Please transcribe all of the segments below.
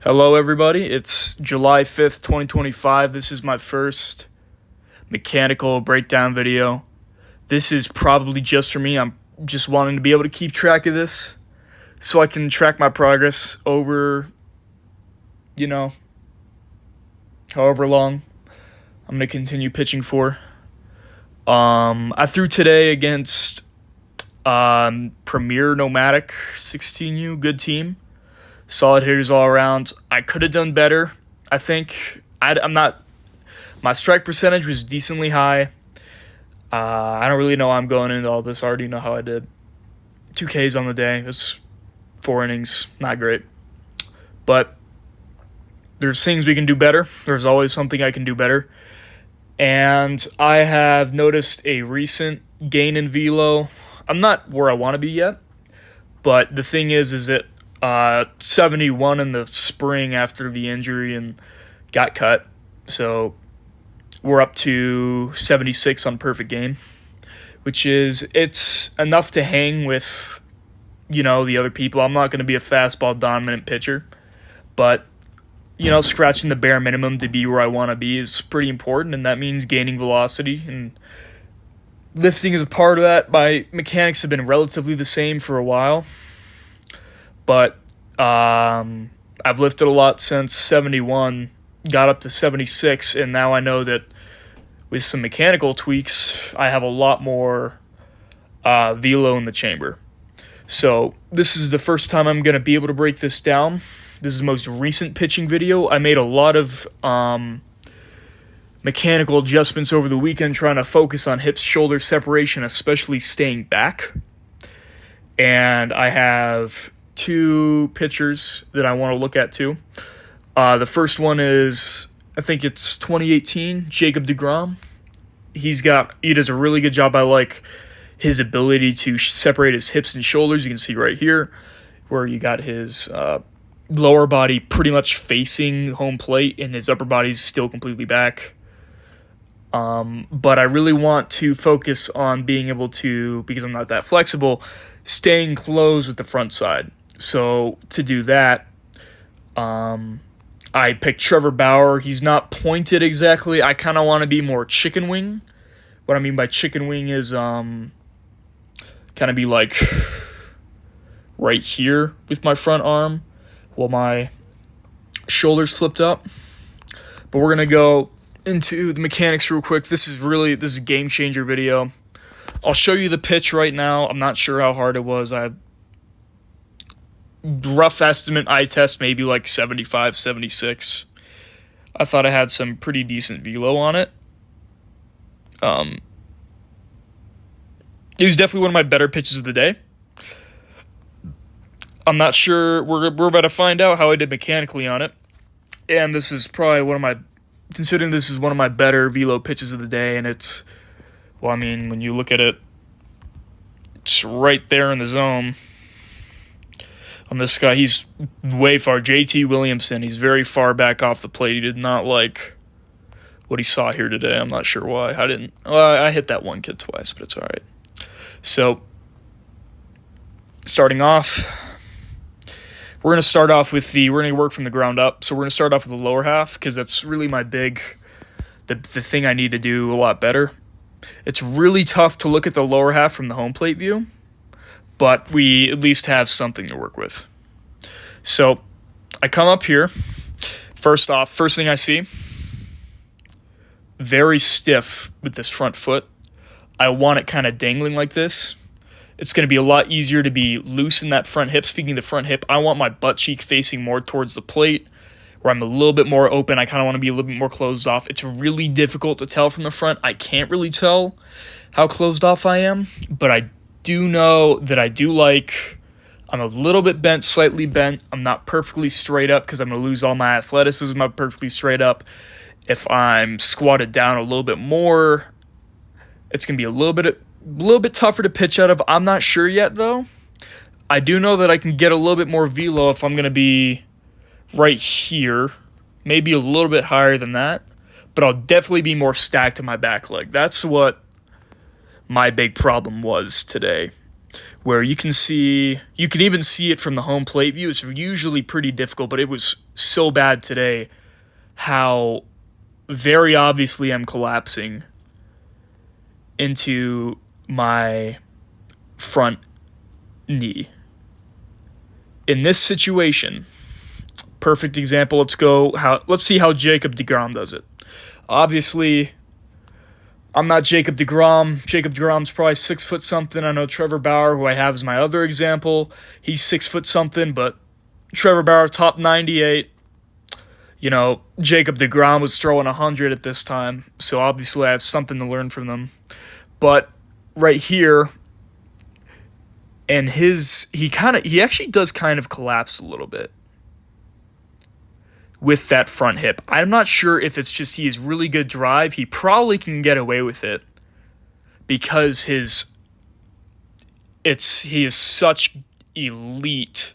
Hello, everybody. It's July 5th, 2025. This is my first mechanical breakdown video. This is probably just for me. I'm just wanting to be able to keep track of this so I can track my progress over, however long I'm going to continue pitching for. I threw today against Premier Nomadic 16U, good team. Solid hitters all around. I could have done better. I think my strike percentage was decently high. I don't really know how I'm going into all this. I already know how I did. 2 Ks on the day. It was 4 innings. Not great. But there's things we can do better. There's always something I can do better. And I have noticed a recent gain in velo. I'm not where I want to be yet. But the thing is that 71 in the spring after the injury and got cut. So we're up to 76 on perfect game, which is, it's enough to hang with, the other people. I'm not going to be a fastball dominant pitcher, but, scratching the bare minimum to be where I want to be is pretty important, and that means gaining velocity, and lifting is a part of that. My mechanics have been relatively the same for a while. But I've lifted a lot since 71, got up to 76, and now I know that with some mechanical tweaks, I have a lot more velo in the chamber. So this is the first time I'm going to be able to break this down. This is the most recent pitching video. I made a lot of mechanical adjustments over the weekend, trying to focus on hips-shoulder separation, especially staying back. And I have 2 pitchers that I want to look at too. The first one is, I think it's 2018, Jacob Degrom. He does a really good job. I like his ability to separate his hips and shoulders. You can see right here where you got his lower body pretty much facing home plate and his upper body's still completely back. But I really want to focus on being able to, because I'm not that flexible, staying close with the front side. So to do that, I picked Trevor Bauer. He's not pointed exactly. I kind of want to be more chicken wing. What I mean by chicken wing is kind of be like right here with my front arm while my shoulders flipped up. But we're going to go into the mechanics real quick. This is a game changer video. I'll show you the pitch right now. I'm not sure how hard it was. Rough estimate, eye test, maybe like 75, 76. I thought I had some pretty decent velo on it. It was definitely one of my better pitches of the day. I'm not sure. We're about to find out how I did mechanically on it. And this is probably considering this is one of my better velo pitches of the day, and when you look at it, it's right there in the zone. On this guy, he's way far. JT Williamson, he's very far back off the plate. He did not like what he saw here today. I'm not sure why. I hit that one kid twice, but it's all right. So, starting off, we're going to start off we're going to work from the ground up. So we're going to start off with the lower half, because that's really the thing I need to do a lot better. It's really tough to look at the lower half from the home plate view, but we at least have something to work with. So I come up here. First thing I see, very stiff with this front foot. I want it kind of dangling like this. It's going to be a lot easier to be loose in that front hip. Speaking of the front hip, I want my butt cheek facing more towards the plate, where I'm a little bit more open. I kind of want to be a little bit more closed off. It's really difficult to tell from the front. I can't really tell how closed off I am, but I do know that I'm a little bit bent, slightly bent. I'm not perfectly straight up because I'm going to lose all my athleticism. I'm perfectly straight up. If I'm squatted down a little bit more, it's going to be a little bit tougher to pitch out of. I'm not sure yet, though. I do know that I can get a little bit more velo if I'm going to be right here, maybe a little bit higher than that, but I'll definitely be more stacked to my back leg. That's what my big problem was today, where you can even see it from the home plate view. It's usually pretty difficult, but it was so bad today how very obviously I'm collapsing into my front knee. In this situation, perfect example, let's see how Jacob Degrom does it. Obviously, I'm not Jacob Degrom. Jacob Degrom's probably 6 foot something. I know Trevor Bauer, who I have as my other example, he's 6 foot something, but Trevor Bauer, top 98. Jacob Degrom was throwing 100 at this time, so obviously I have something to learn from them. But right here, and he actually does kind of collapse a little bit with that front hip. I'm not sure if it's just he has really good drive. He probably can get away with it because he is such elite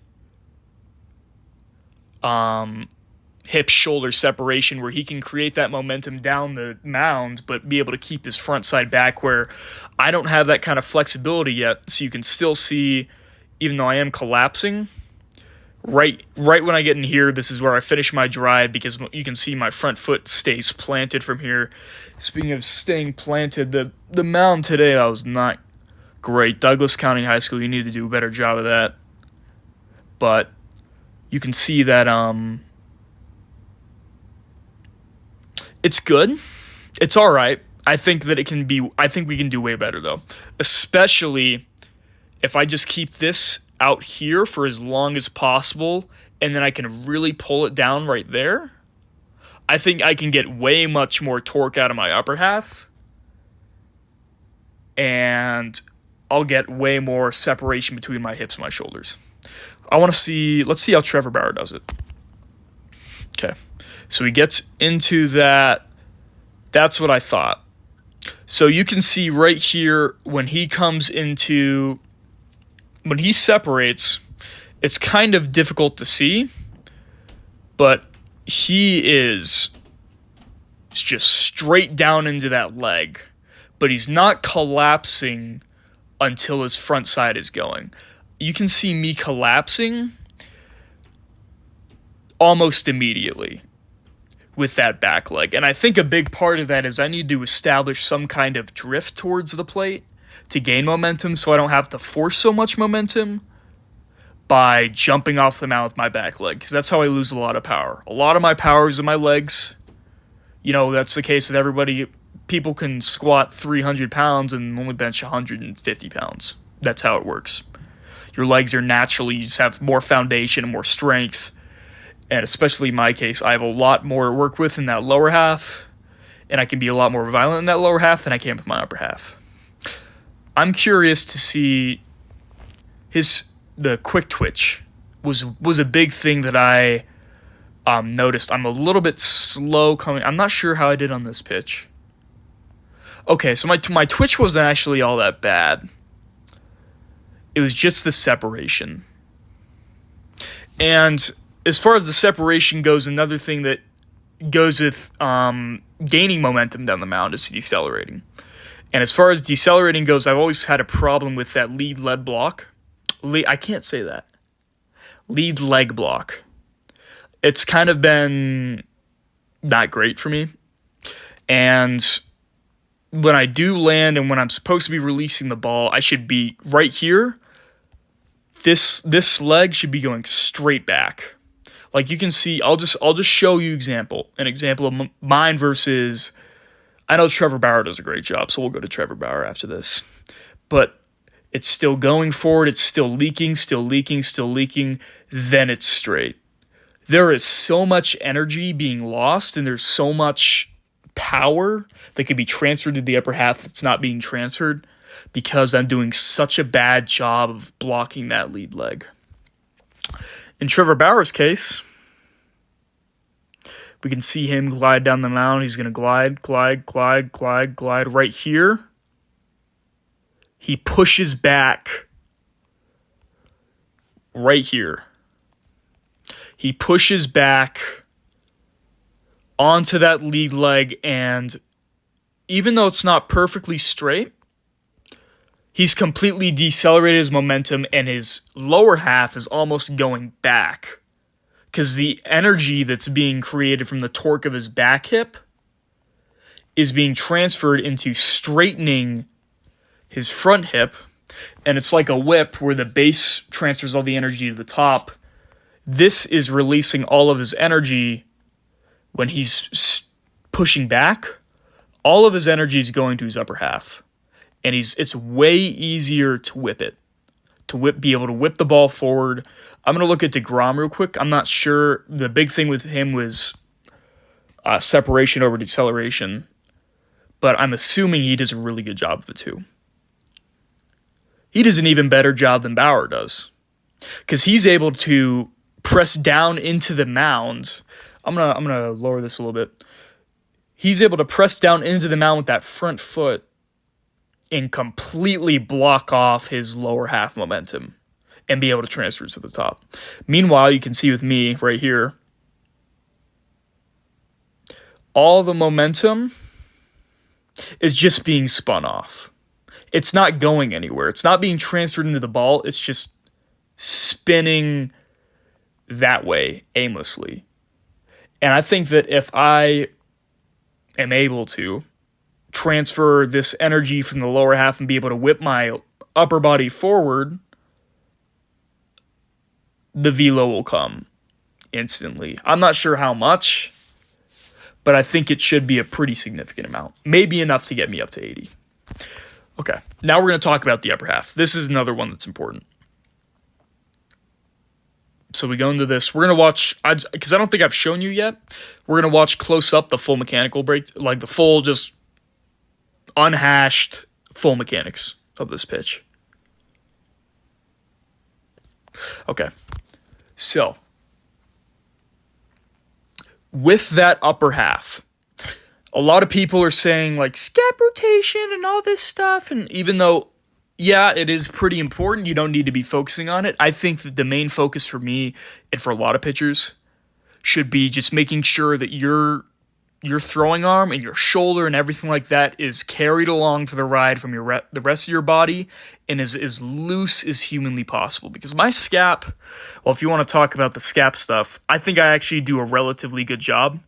hip shoulder separation where he can create that momentum down the mound but be able to keep his front side back, where I don't have that kind of flexibility yet. So you can still see, even though I am collapsing, right when I get in here, this is where I finish my drive, because you can see my front foot stays planted from here. Speaking of staying planted, the mound today, that was not great. Douglas County High School, you need to do a better job of that. But you can see that it's good. It's all right. I think we can do way better, though. Especially if I just keep this out here for as long as possible, and then I can really pull it down right there. I think I can get way much more torque out of my upper half, and I'll get way more separation between my hips and my shoulders. Let's see how Trevor Bauer does it. Okay, so he gets into that. That's what I thought. So you can see right here when he separates, it's kind of difficult to see, but he is just straight down into that leg, but he's not collapsing until his front side is going. You can see me collapsing almost immediately with that back leg. And I think a big part of that is I need to establish some kind of drift towards the plate to gain momentum, so I don't have to force so much momentum by jumping off the mound with my back leg, because that's how I lose a lot of power. A lot of my power is in my legs. That's the case with everybody. People can squat 300 pounds and only bench 150 pounds. That's how it works. Your legs are naturally, you just have more foundation and more strength. And especially in my case, I have a lot more to work with in that lower half, and I can be a lot more violent in that lower half than I can with my upper half. I'm curious to see the quick twitch was a big thing that I noticed. I'm a little bit slow coming. I'm not sure how I did on this pitch. Okay, so my twitch wasn't actually all that bad. It was just the separation. And as far as the separation goes, another thing that goes with gaining momentum down the mound is decelerating. And as far as decelerating goes, I've always had a problem with that lead leg block. I can't say that. Lead leg block. It's kind of been not great for me. And when I do land and when I'm supposed to be releasing the ball, I should be right here. This leg should be going straight back. Like you can see, I'll just show you an example of mine versus, I know Trevor Bauer does a great job, so we'll go to Trevor Bauer after this. But it's still going forward, it's still leaking, then it's straight. There is so much energy being lost, and there's so much power that could be transferred to the upper half that's not being transferred because I'm doing such a bad job of blocking that lead leg. In Trevor Bauer's case, we can see him glide down the mound. He's going to glide right here. He pushes back right here. He pushes back onto that lead leg, and even though it's not perfectly straight, he's completely decelerated his momentum, and his lower half is almost going back because the energy that's being created from the torque of his back hip is being transferred into straightening his front hip, and it's like a whip where the base transfers all the energy to the top. This is releasing all of his energy when he's pushing back. All of his energy is going to his upper half, and it's way easier to whip it, be able to whip the ball forward. I'm going to look at Degrom real quick. I'm not sure. The big thing with him was separation over deceleration, but I'm assuming he does a really good job of it too. He does an even better job than Bauer does, because he's able to press down into the mound. I'm gonna lower this a little bit. He's able to press down into the mound with that front foot and completely block off his lower half momentum and be able to transfer it to the top. Meanwhile, you can see with me right here, all the momentum is just being spun off. It's not going anywhere. It's not being transferred into the ball. It's just spinning that way aimlessly. And I think that if I am able to transfer this energy from the lower half and be able to whip my upper body forward, the velo will come instantly. I'm not sure how much, but I think it should be a pretty significant amount. Maybe enough to get me up to 80. Okay, now we're going to talk about the upper half. This is another one that's important. So we go into this. We're going to watch, because I don't think I've shown you yet, we're going to watch close up the full mechanical break, like the full, just unhashed full mechanics of this pitch. Okay, so with that upper half, a lot of people are saying like scap rotation and all this stuff, and even though, yeah, it is pretty important, you don't need to be focusing on it. I think that the main focus for me and for a lot of pitchers should be just making sure that your throwing arm and your shoulder and everything like that is carried along for the ride from the rest of your body and is as loose as humanly possible. Because my scap, well, if you want to talk about the scap stuff, I think I actually do a relatively good job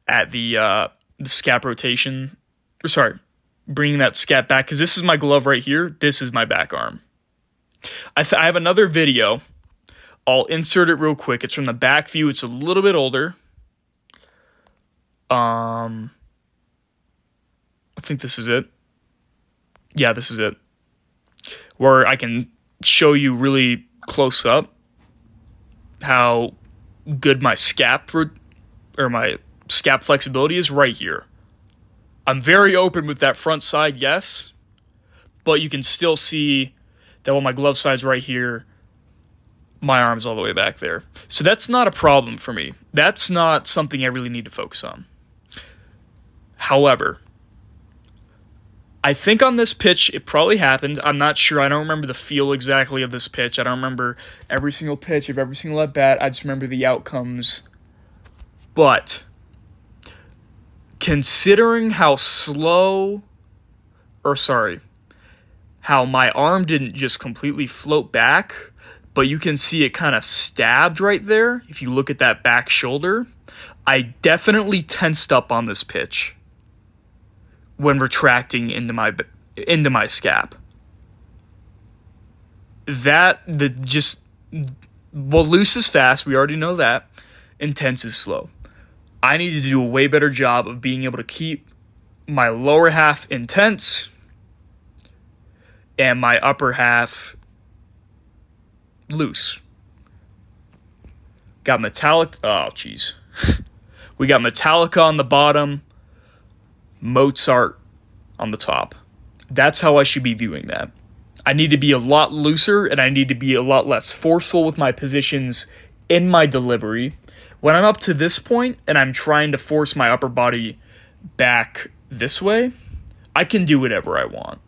at the scap rotation. Bringing that scap back, because this is my glove right here. This is my back arm. I have another video. I'll insert it real quick. It's from the back view. It's a little bit older. I think this is it. Yeah, this is it. Where I can show you really close up how good my scap flexibility is right here. I'm very open with that front side, yes, but you can still see that while my glove side's right here, my arm's all the way back there. So that's not a problem for me. That's not something I really need to focus on. However, I think on this pitch, it probably happened. I'm not sure. I don't remember the feel exactly of this pitch. I don't remember every single pitch of every single at-bat. I just remember the outcomes. But considering how how my arm didn't just completely float back, but you can see it kind of stabbed right there. If you look at that back shoulder, I definitely tensed up on this pitch when retracting into my scap. Loose is fast. We already know that. Intense is slow. I need to do a way better job of being able to keep my lower half intense and my upper half loose. Got metallic. Oh, jeez. We got Metallica on the bottom, Mozart on the top. That's how I should be viewing that. I need to be a lot looser, and I need to be a lot less forceful with my positions in my delivery. When I'm up to this point and I'm trying to force my upper body back this way, I can do whatever I want.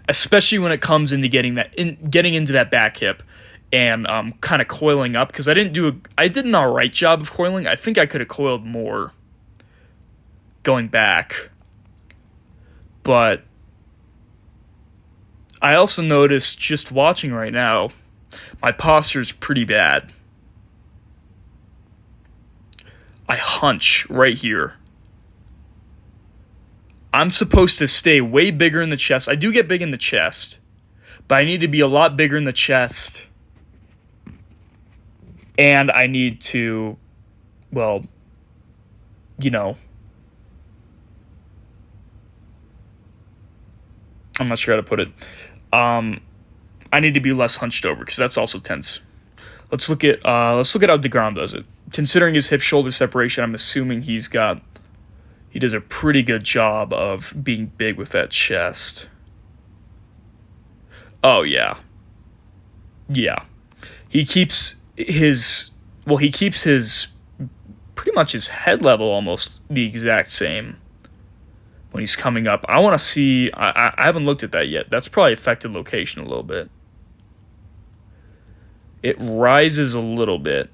Especially when it comes into getting into that back hip and kind of coiling up, because I did an all right job of coiling. I think I could have coiled more going back, but I also noticed, just watching right now, my posture's pretty bad. I hunch right here. I'm supposed to stay way bigger in the chest. I do get big in the chest, but I need to be a lot bigger in the chest. And I need to, well, you know, I'm not sure how to put it. I need to be less hunched over because that's also tense. Let's look at how Degrom does it. Considering his hip shoulder separation, I'm assuming he does a pretty good job of being big with that chest. Oh yeah. Yeah. He keeps his pretty much his head level almost the exact same when he's coming up. I want to see, I haven't looked at that yet. That's probably affected location a little bit. It rises a little bit.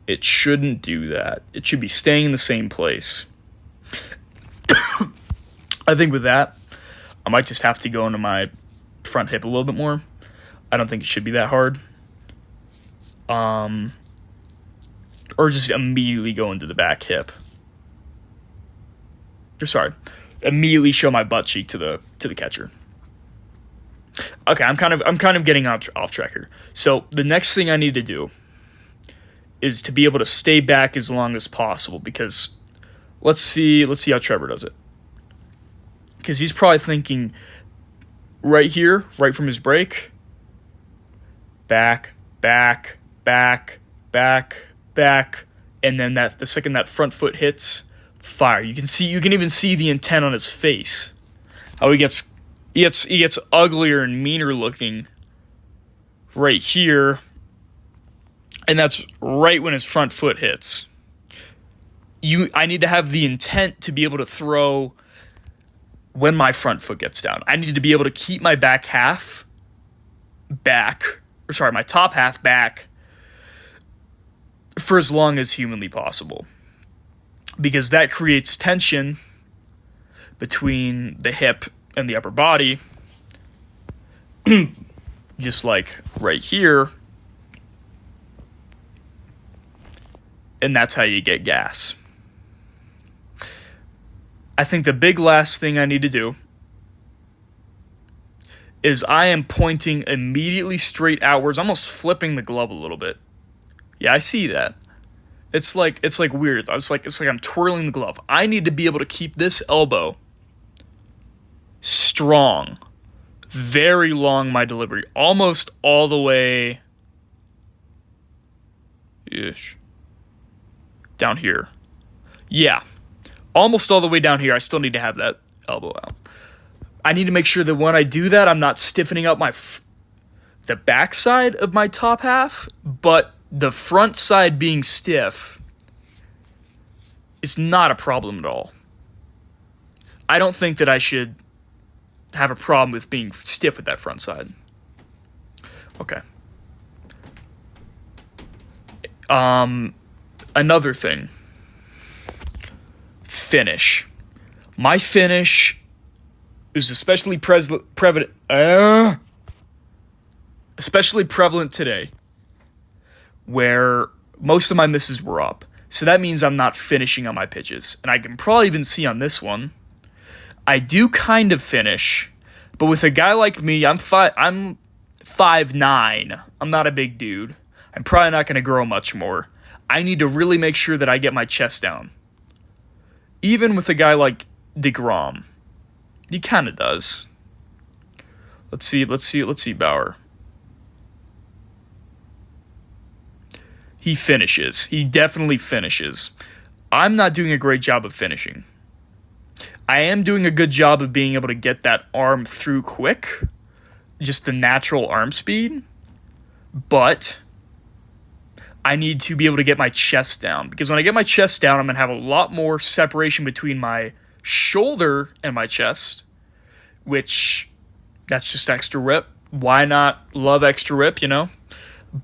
It shouldn't do that. It should be staying in the same place. I think with that, I might just have to go into my front hip a little bit more. I don't think it should be that hard. Or just immediately go into the back hip. Immediately show my butt cheek to the catcher. Okay, I'm kind of getting off track here. So the next thing I need to do is to be able to stay back as long as possible, because let's see how Trevor does it. Because he's probably thinking right here, right from his break, back, back, back, back, back, and then the second that front foot hits, fire. You can even see the intent on his face. How he gets uglier and meaner looking right here, and that's right when his front foot hits. I need to have the intent to be able to throw when my front foot gets down. I need to be able to keep my my top half back for as long as humanly possible, because that creates tension between the hip and the upper body, just like right here, and that's how you get gas. I think the big last thing I need to do is I am pointing immediately straight outwards, almost flipping the glove a little bit. Yeah, I see that. It's like weird. It's like I'm twirling the glove. I need to be able to keep this elbow strong, very long, my delivery, almost all the way down here. Yeah, almost all the way down here. I still need to have that elbow out. I need to make sure that when I do that, I'm not stiffening up the back side of my top half, but the front side being stiff is not a problem at all. I don't think that I should have a problem with being stiff with that front side. Okay. Another thing. Finish. My finish is especially prevalent today, where most of my misses were up. So that means I'm not finishing on my pitches. And I can probably even see on this one, I do kind of finish, but with a guy like me, I'm 5'9". I'm not a big dude. I'm probably not going to grow much more. I need to really make sure that I get my chest down. Even with a guy like Degrom, he kind of does. Let's see Bauer. He finishes. He definitely finishes. I'm not doing a great job of finishing. I am doing a good job of being able to get that arm through quick, just the natural arm speed, but I need to be able to get my chest down, because when I get my chest down, I'm going to have a lot more separation between my shoulder and my chest, which that's just extra rip. Why not love extra rip,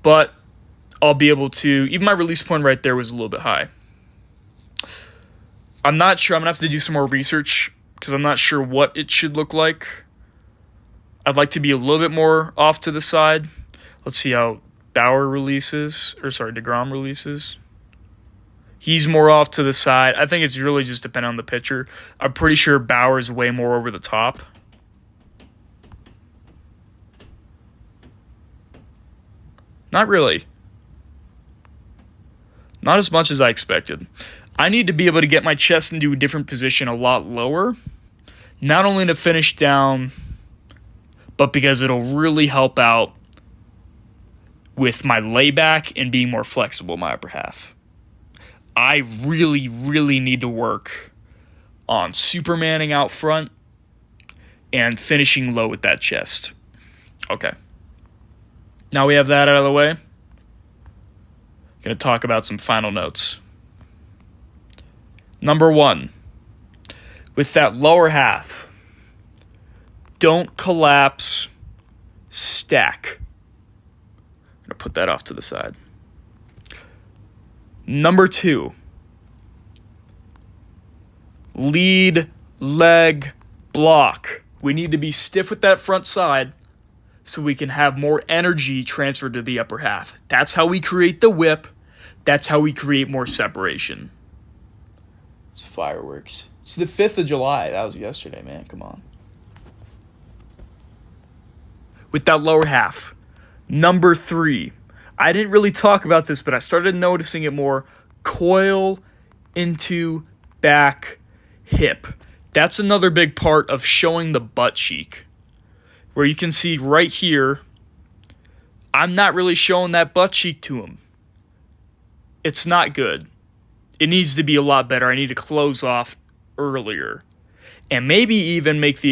But I'll be able to, even my release point right there was a little bit high. I'm not sure. I'm going to have to do some more research because I'm not sure what it should look like. I'd like to be a little bit more off to the side. Let's see how Bauer releases, Degrom releases. He's more off to the side. I think it's really just dependent on the pitcher. I'm pretty sure Bauer's way more over the top. Not really. Not as much as I expected. I need to be able to get my chest into a different position a lot lower. Not only to finish down, but because it'll really help out with my layback and being more flexible in my upper half. I really, really need to work on Supermaning out front and finishing low with that chest. Okay. Now we have that out of the way. Going to talk about some final notes. Number 1, with that lower half, don't collapse, stack. I'm going to put that off to the side. Number 2, lead, leg, block. We need to be stiff with that front side so we can have more energy transferred to the upper half. That's how we create the whip. That's how we create more separation. It's fireworks. It's the 5th of July. That was yesterday, man. Come on. With that lower half. Number 3. I didn't really talk about this, but I started noticing it more. Coil into back hip. That's another big part of showing the butt cheek. Where you can see right here, I'm not really showing that butt cheek to him. It's not good. It needs to be a lot better. I need to close off earlier. And maybe even make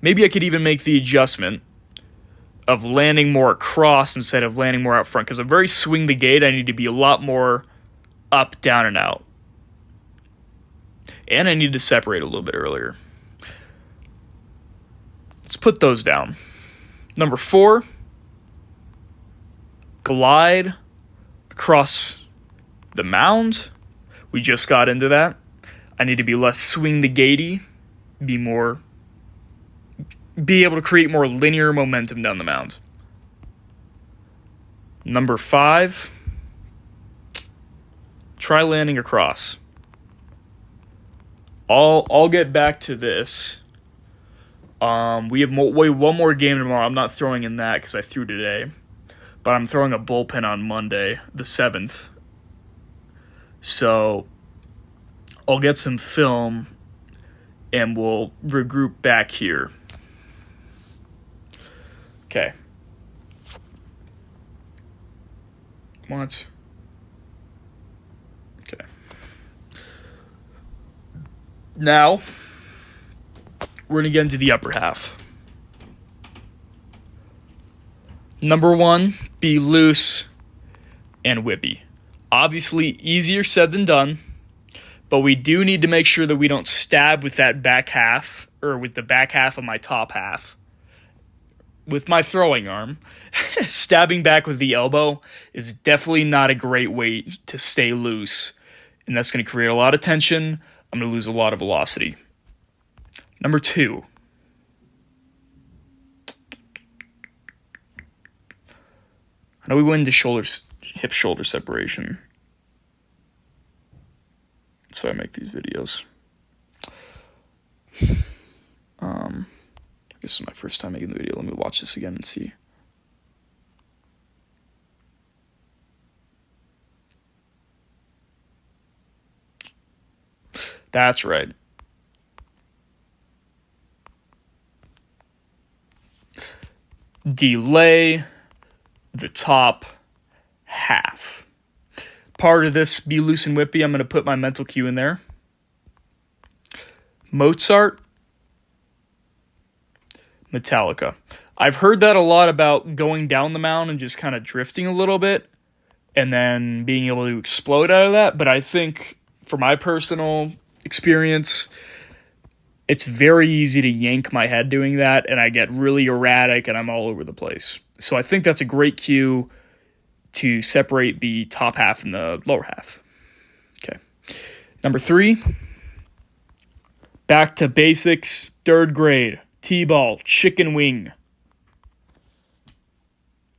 maybe I could even make the adjustment of landing more across instead of landing more out front. Because I'm very swing the gate. I need to be a lot more up, down, and out. And I need to separate a little bit earlier. Let's put those down. Number 4, glide across the mound. We just got into that. I need to be less swing the gatey, be able to create more linear momentum down the mound. Number 5, try landing across. I'll get back to this. We have one more game tomorrow. I'm not throwing in that because I threw today. But I'm throwing a bullpen on Monday, the 7th. So I'll get some film and we'll regroup back here. Okay. What? Okay. Now, we're going to get into the upper half. Number 1, be loose and whippy. Obviously, easier said than done, but we do need to make sure that we don't stab with that back half, or with the back half of my top half. With my throwing arm, stabbing back with the elbow is definitely not a great way to stay loose, and that's going to create a lot of tension. I'm going to lose a lot of velocity. Number 2. How do we win the hip-shoulder separation? That's why I make these videos. This is my first time making the video. Let me watch this again and see. That's right. Delay the top half. Part of this be loose and whippy, I'm going to put my mental cue in there. Mozart, Metallica. I've heard that a lot about going down the mound and just kind of drifting a little bit and then being able to explode out of that. But I think, for my personal experience, it's very easy to yank my head doing that, and I get really erratic and I'm all over the place. So I think that's a great cue to separate the top half and the lower half. Okay. Number 3, back to basics, 3rd grade, T-ball, chicken wing.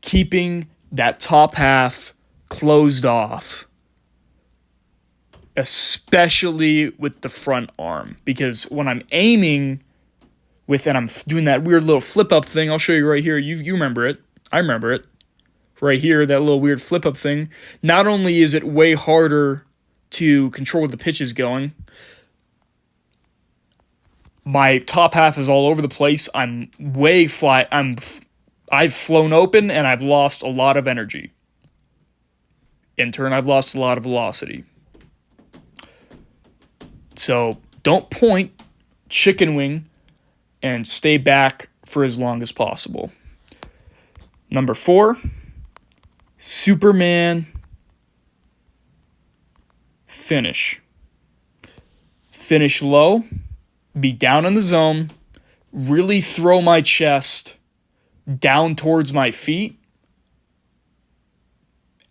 keeping that top half closed off, especially with the front arm. Because when I'm aiming with, and I'm doing that weird little flip-up thing, I'll show you right here. You remember it. I remember it. Right here, that little weird flip-up thing. Not only is it way harder to control where the pitch is going, my top half is all over the place. I'm way fly. I've flown open and I've lost a lot of energy. In turn, I've lost a lot of velocity. So don't point, chicken wing, and stay back for as long as possible. Number 4, Superman finish. Finish low, be down in the zone, really throw my chest down towards my feet,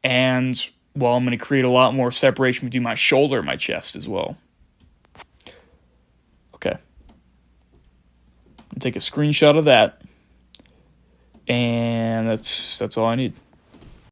and, well, I'm going to create a lot more separation between my shoulder and my chest as well. Okay. Take a screenshot of that, and that's all I need.